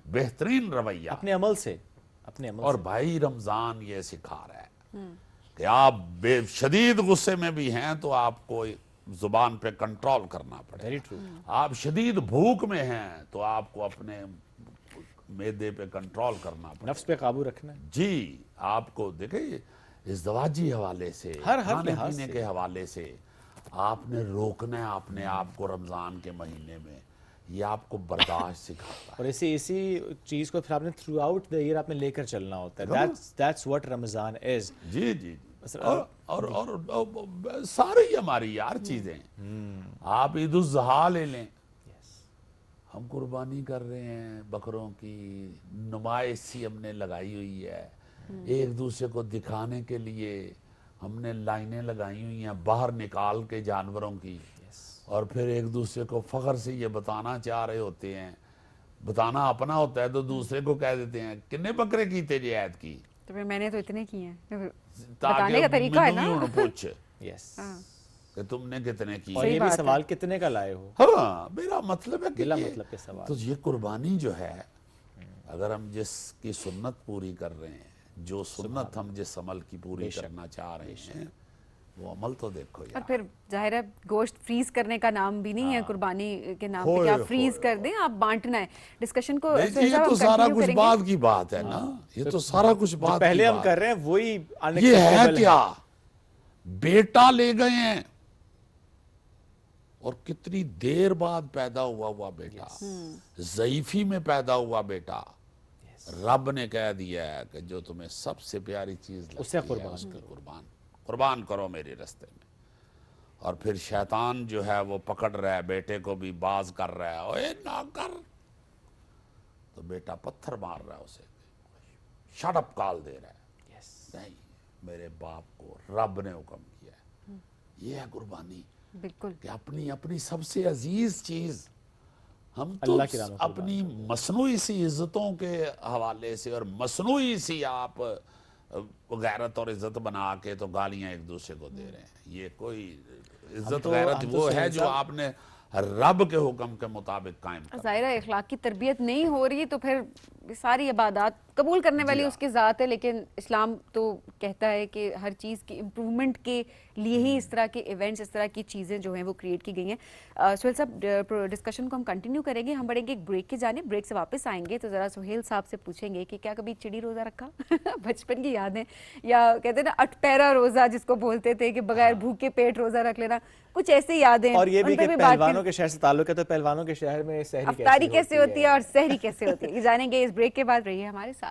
बेहतरीन रवैया अपने अमल से, अपने अमल और से। भाई रमजान ये सिखा रहा है कि आप बेशदीद गुस्से में भी हैं तो आपको जुबान पे कंट्रोल करना वेरी पड़ेगा। ट्रू। आप शदीद भूख में हैं तो आपको अपने मैदे पे कंट्रोल करना पड़ेगा। नफ्स पे काबू रखना है। जी, आपको देखिए इज़्दवाजी हवाले से, हर खाने लिहाज पीने से। के हवाले से आपने रोकना है अपने आप को रमजान के महीने में, ये आपको बर्दाश्त सिखाता है। और इसी चीज को फिर आपने थ्रू आउट द ईयर आपने लेकर चलना होता है। That's what Ramzan is. जी जी जी। और सारी हमारी यार चीजें, आप ईद उल ज़ुहा ले लें, हम कुर्बानी कर रहे हैं बकरों की, नुमाइश सी हमने लगाई हुई है, एक दूसरे को दिखाने के लिए हमने लाइनें लगाई हुई हैं बाहर निकाल के जानवरों की, और फिर एक दूसरे को फख्र से ये बताना चाह रहे होते हैं, बताना अपना होता है तो दूसरे को कह देते हैं कितने बकरे की तेरी ऐद की, तो फिर मैंने तो इतने किए हैं, ताकि बताने का तरीका है मैनू ना। भी हुण पूछ यस। कि तुमने कितने की। और सही ये भी बात है। सवाल कितने का लाए हो? हाँ, मेरा मतलब है कि बिला ये- मतलब के सवाल। तो ये कुर्बानी जो है, अगर हम जिसकी सुन्नत पूरी कर रहे हैं, जो सुन्नत हम जिस अमल की पूरी करना चाह रहे हैं, वो अमल तो देखो और यार। फिर जाहिर है गोश्त फ्रीज करने का नाम भी नहीं है कुर्बानी के नाम पे होए, कि आप फ्रीज होए, कर दें, आप बांटना है। डिस्कशन को नहीं जी, सुहेल ये साहब, तो हम सारा continue कुछ करेंगे। बात की बात है ना, ये तो सारा कुछ जो बात पहले की हम बात कर रहे हैं वही ये है unacceptable क्या? बेटा ले गए हैं, और कितनी देर बाद पैदा हुआ बेटा, ज़ईफी में पैदा हुआ बेटा, रब ने कह दिया है कि जो तुम्हें सबसे प्यारी चीज लगती उससे है, कुर्बान उसकी कुर्बान करो मेरे रास्ते में। और फिर शैतान जो है वो पकड़ रहा है, बेटे को भी बाज कर रहा है, ओए ना कर, तो बेटा पत्थर मार रहा है उसे, शट अप कॉल दे रहा है, नहीं मेरे बाप को रब ने हुक्म किया है। ये है कुर्बानी, बिल्कुल। कि अपनी अपनी सबसे अजीज चीज हम तो अल्लाह की राह में अपनी मसनूई सी इज्जतों के हवाले से और मसनूई सी आप गैरत और इज्जत बना के तो गालियां एक दूसरे को दे रहे हैं। ये कोई इज्जत तो- गैरत हम तो वो है सुहेल जो साहब- आपने रब के हुक्म के मुताबिक कायम कर। ज़ाहिर है इखलाक की तरबियत नहीं हो रही तो फिर सारी इबादत कबूल करने वाली हाँ। उसकी ज़ात है, लेकिन इस्लाम तो कहता है कि हर चीज़ की इम्प्रूवमेंट के लिए ही इस तरह के इवेंट्स, इस तरह की चीज़ें जो हैं वो क्रिएट की गई हैं। सुहेल साहब, डिस्कशन को हम कंटिन्यू करेंगे, हम बढ़ेंगे एक ब्रेक की जाने, ब्रेक से वापस आएंगे तो ज़रा सुहेल साहब से पूछेंगे कि क्या कभी चिड़ी रोज़ा रखा बचपन की यादें, या कहते हैं ना अटपैरा रोज़ा जिसको बोलते थे कि बगैर भूखे पेट रोज़ा रख लेना, कुछ ऐसी यादें। और ये भी उन पे कि बात की- पहलवानों के शहर से ताल्लुक है, तो पहलवानों के शहर में सहरी अफ्तारी कैसे होती है और सहरी कैसे होती है, ये जानेंगे इस ब्रेक के बाद। रहिए हमारे साथ।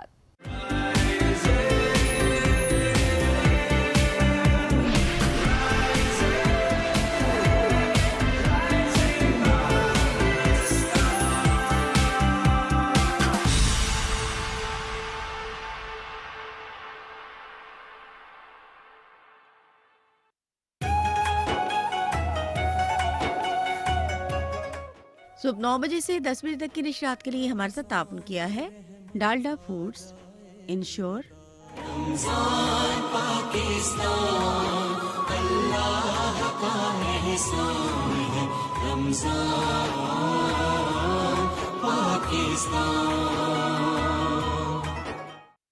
सुबह 9 बजे से 10 बजे तक की निशरात के लिए हमारे साथ ताउन किया है डालडा फूड्स, इंश्योर,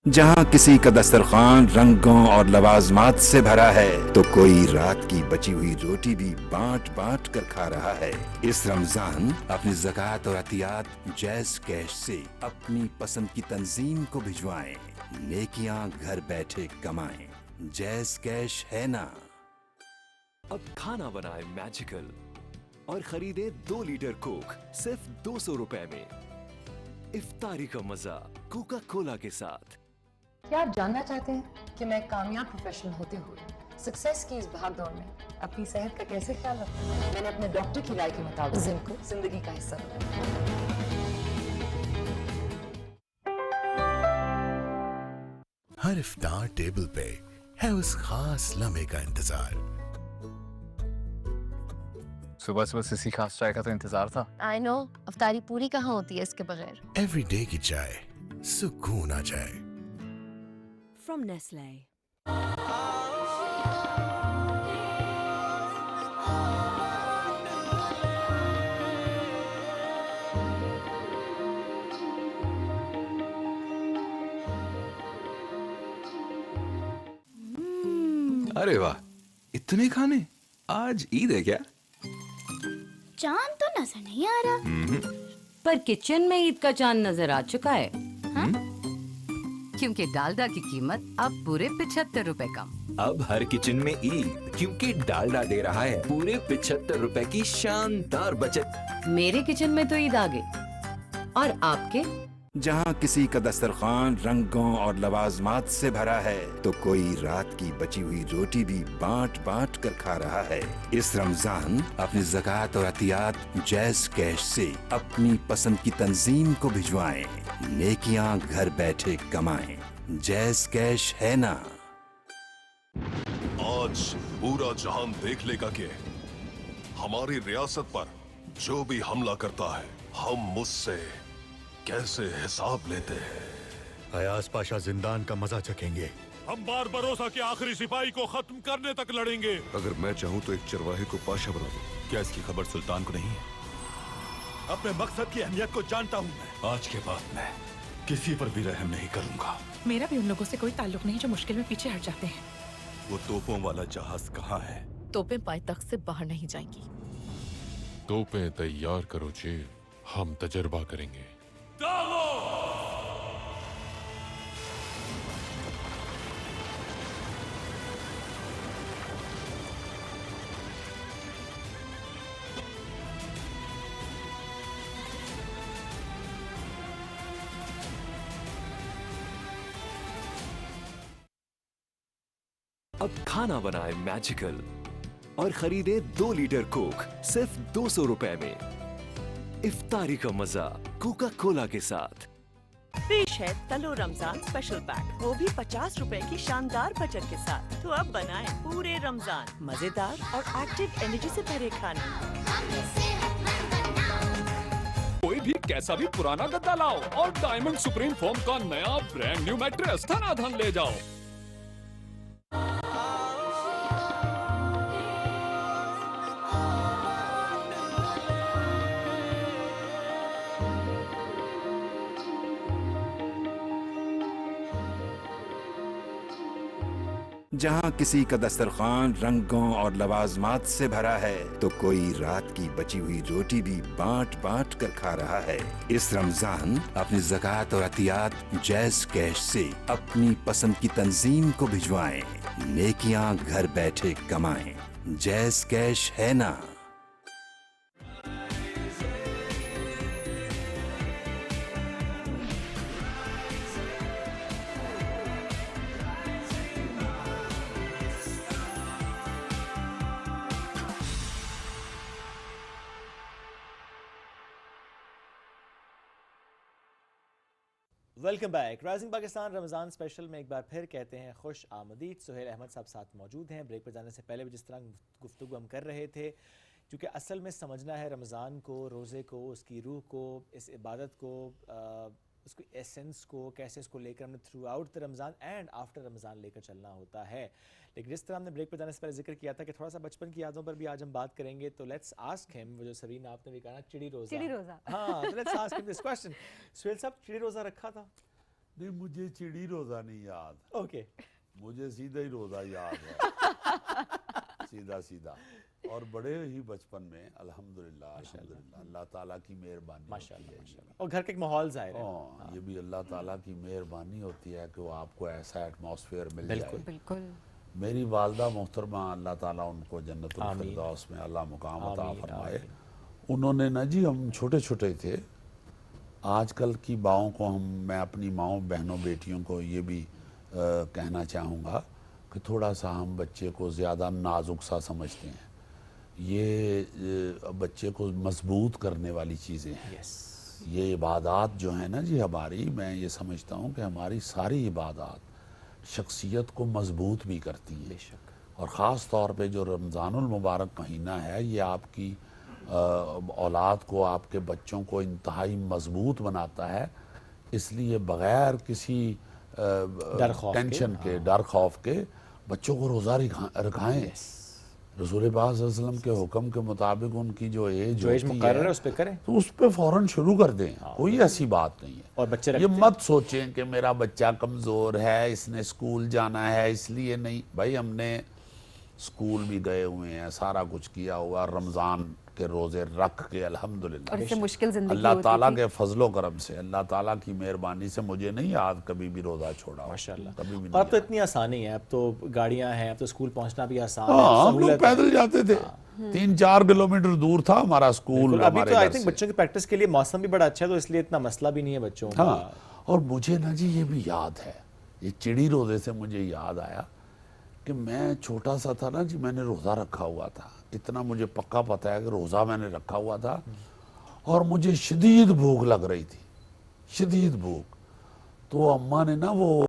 जहाँ किसी का दस्तरखान रंगों और लवाजमात से भरा है तो कोई रात की बची हुई रोटी भी बांट बांट कर खा रहा है। इस रमजान अपनी ज़कात और अतियात जैज़ कैश से अपनी पसंद की तंजीम को भिजवाएं, नेकियां घर बैठे कमाएं। जैज़ कैश है ना। अब खाना बनाए मैजिकल और खरीदे 2 लीटर कोक सिर्फ 200 रुपए में। इफ्तारी का मजा कोका कोला के साथ। क्या आप जानना चाहते हैं कि मैं कामयाब प्रोफेशनल होते हुए सक्सेस की इस भागदौड़ में अपनी सेहत का कैसे ख्याल रखता हूं? मैंने अपने डॉक्टर की राय के मुताबिक जिम को जिंदगी का हिस्सा बनाया। हर इफ्तार टेबल पे है उस खास लम्हे का इंतजार। सुबह सुबह किसी खास चाय का तो इंतजार था। आई नो, अफ्तारी पूरी कहाँ होती है इसके बगैर। एवरी डे की चाय सुकून आ जाए। From Nestle. अरे वाह, इतने खाने! आज ईद है क्या? चांद तो नजर नहीं आ रहा। पर किचन में ईद का चांद नजर आ चुका है। क्योंकि डालडा की कीमत अब पूरे 75 रुपए कम। अब हर किचन में ईद, क्योंकि डालडा दे रहा है पूरे 75 रुपए की शानदार बचत। मेरे किचन में तो ईद आ गई। और आपके? जहाँ किसी का दस्तरखान रंगों और लवाजमात से भरा है तो कोई रात की बची हुई रोटी भी बांट बांट कर खा रहा है। इस रमजान अपनी ज़कात और अतियात जैज़ कैश से अपनी पसंद की तंजीम को भिजवाएं, नेकियां घर बैठे कमाएं। जैज़ कैश है ना। आज पूरा जहान देख लेगा कि हमारी रियासत पर जो भी हमला करता है हम मुझसे कैसे हिसाब लेते हैं। अयाज पाशा जिंदान का मजा चखेंगे। हम बारबरोसा के आखिरी सिपाही को खत्म करने तक लड़ेंगे। अगर मैं चाहूँ तो एक चरवाहे को पाशा बना दूं। क्या इसकी खबर सुल्तान को नहीं है? अपने मकसद की अहमियत को जानता हूँ मैं। आज के बाद मैं किसी पर भी रहम नहीं करूंगा। मेरा भी उन लोगों से कोई ताल्लुक नहीं जो मुश्किल में पीछे हट जाते हैं। वो तोपों वाला जहाज कहाँ है? तोपें पायतख्त से बाहर नहीं जाएंगी। तोपें तैयार करो जी, हम तजर्बा करेंगे। अब खाना बनाए मैजिकल और खरीदे 2 लीटर कोक सिर्फ 200 रुपए में। इफ्तारी का मजा कोका कोला के साथ। पेश है तलो रमजान स्पेशल पैक, वो भी 50 रुपए की शानदार बचत के साथ। तो अब बनाएं पूरे रमजान मजेदार और एक्टिव एनर्जी से भरे खाने। कोई भी कैसा भी पुराना गद्दा लाओ और डायमंड सुप्रीम फोम का नया ब्रांड न्यू मैट्रेस धनाधन ले जाओ। जहाँ किसी का दस्तरखान रंगों और लवाजमात से भरा है तो कोई रात की बची हुई रोटी भी बांट बांट कर खा रहा है। इस रमजान अपनी ज़कात और अतियात जैज़ कैश से अपनी पसंद की तंजीम को भिजवाएं, नेकियां घर बैठे कमाएं। जैज़ कैश है ना। Welcome back. Rising Pakistan Ramzan special में एक बार फिर कहते हैं खुश आमदीद। सुहेल अहमद साहब साथ मौजूद हैं। ब्रेक पर जाने से पहले भी जिस तरह गुफ्तगू हम कर रहे थे, क्योंकि असल में समझना है रमज़ान को, रोज़े को, उसकी रूह को, इस इबादत को, उसकी एसेंस को, कैसे इसको लेकर हमने through out the Ramzan and after Ramzan लेकर चलना होता है। लेकिन जिस तरह हमने ब्रेक पर जाने से पहले जिक्र किया था कि थोड़ा सा बचपन की यादों पर भी आज हम बात करेंगे, तो लेट्स आस्क हिम, वो जो सरीन आपने भी कहा ना चिड़ी रोज़ा, चिड़ी रोज़ा, हाँ, तो let's ask him this question. Suhail साहब, चिड़ी रोज़ा रखा था? नहीं, मुझे चिड़ी रोजा नहीं याद। ओके, मुझे सीधा ही रोजा याद है। सीधा सीधा। और बड़े ही बचपन में अल्हम्दुलिल्लाह अल्हम्दुलिल्लाह अल्लाह ताला की मेहरबानी माशाल्लाह। और घर के एक माहौल ज़ाहिर है। ये भी अल्लाह ताला की मेहरबानी होती है कि वो आपको ऐसा एटमॉस्फेयर मिल बिल्कुल जाए। बिल्कुल। मेरी वालदा मोहतरमा, अल्लाह ताला उनको जन्नतुल फिरदौस में अल्लाह मुकाम अता फरमाए। उन्होंने ना जी, हम छोटे छोटे थे, आजकल की माओं को मैं अपनी माओं बहनों बेटियों को ये भी कहना चाहूँगा कि थोड़ा सा हम बच्चे को ज़्यादा नाजुक सा समझते हैं। ये बच्चे को मजबूत करने वाली चीज़ें हैं। ये इबादात जो है ना जी हमारी, मैं ये समझता हूँ कि हमारी सारी इबादात शख्सियत को मजबूत भी करती है। और ख़ास तौर पे जो रमज़ानुल मुबारक महीना है, ये आपकी औलाद को, आपके बच्चों को इंतहाई मजबूत बनाता है। इसलिए बग़ैर किसी टेंशन के, डर खौफ के बच्चों को रोज़ा रखाएं। रसूल पाक सल्लल्लाहु अलैहि वसल्लम के हुक्म के मुताबिक उनकी जो एज मुकर्रर है उस पे करें, तो उस पे फ़ौरन शुरू कर दें। कोई ऐसी बात नहीं है। और बच्चे ये मत सोचें कि मेरा बच्चा कमज़ोर है, इसने स्कूल जाना है इसलिए नहीं। भाई हमने स्कूल भी गए हुए हैं, सारा कुछ किया हुआ, रमज़ान के रोज़े रख के अल्हम्दुलिल्लाह। और इससे मुश्किल ज़िंदगी अल्लाह होती ताला थी। के फजलो करम से, अल्लाह ताला की मेहरबानी से मुझे नहीं याद कभी भी रोज़ा छोड़ा। माशाल्लाह। कभी भी और अब तो नहीं। इतनी आसानी है, अब तो गाड़ियां हैं, अब तो स्कूल पहुंचना भी आसान है, हाँ, हम लोग सहूलत है। पैदल जाते थे। 3-4 किलोमीटर दूर था हमारा स्कूल। अभी हमारे तो आई घर थिंक से। बच्चों की प्रैक्टिस के लिए मौसम भी बड़ा अच्छा है, तो इसलिए इतना मसला भी नहीं है बच्चों का। हाँ, और मुझे ना जी ये भी याद है, ये चिड़ी रोज़े से मुझे याद आया कि मैं छोटा सा था ना जी, मैंने रोज़ा रखा हुआ था। इतना मुझे पक्का पता है कि रोज़ा मैंने रखा हुआ था और मुझे शदीद भूख लग रही थी, शदीद भूख। तो अम्मा ने ना वो